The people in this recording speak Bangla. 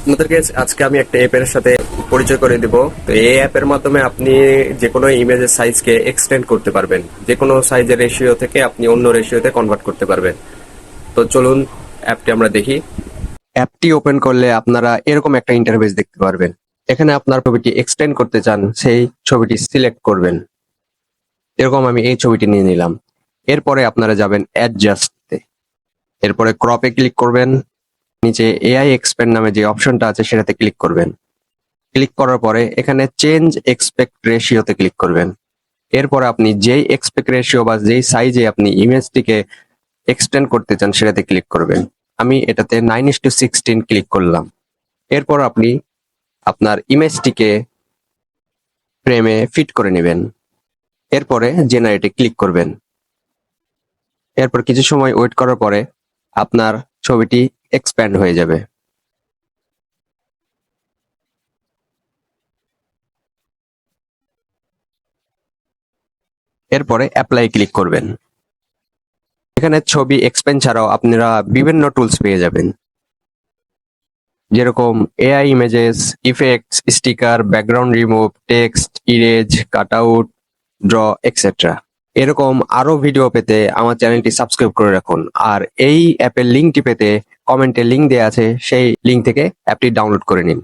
আপনাদেরকে আজকে আমি একটা অ্যাপের সাথে পরিচয় করে দিব। তো এই অ্যাপের মাধ্যমে আপনি যে কোনো ইমেজের সাইজকে এক্সটেন্ড করতে পারবেন, যে কোনো সাইজের রেশিও থেকে আপনি অন্য রেশিওতে কনভার্ট করতে পারবেন। তো চলুন অ্যাপটি আমরা দেখি। অ্যাপটি ওপেন করলে আপনারা এরকম একটা ইন্টারফেস দেখতে পারবেন। এখানে আপনার ছবিটি এক্সটেন্ড করতে চান, সেই ছবিটি সিলেক্ট করবেন। এরকম আমি এই ছবিটি নিয়ে নিলাম। এরপরে আপনারা যাবেন অ্যাডজাস্টে, এরপরে ক্রপে ক্লিক করবেন। নিচে এআই এক্সপ্যান্ড নামে যে অপশনটা আছে সেটাতে ক্লিক করবেন। ক্লিক করার পরে এখানে চেঞ্জ এক্সপেক্ট রেশিওতে ক্লিক করবেন। এরপর আপনি যেই এক্সপেক্ট রেশিও বা যেই সাইজে আপনি ইমেজটিকে এক্সটেন্ড করতে চান সেটাতে ক্লিক করবেন। আমি এটাতে 9:16 ক্লিক করলাম। এরপর আপনি আপনার ইমেজটিকে ফ্রেমে ফিট করে নেবেন। এরপরে জেনারেটে ক্লিক করবেন। এরপর কিছু সময় ওয়েট করার পরে আপনার ছবিটি এক্সপ্যান্ড হয়ে যাবে। এরপরে অ্যাপ্লাই ক্লিক করবেন। এখানে ছবি এক্সপ্যান্ড ছাড়াও আপনারা বিভিন্ন টুলস পেয়ে যাবেন, যেরকম AI images, effects, sticker, background remove, text, erase, cutout, draw etcetera. এরকম আরো ভিডিও পেতে আমার চ্যানেলটি সাবস্ক্রাইব করে রাখুন। আর এই অ্যাপের লিঙ্কটি পেতে কমেন্টে লিঙ্ক দেওয়া আছে, সেই লিঙ্ক থেকে অ্যাপটি ডাউনলোড করে নিন।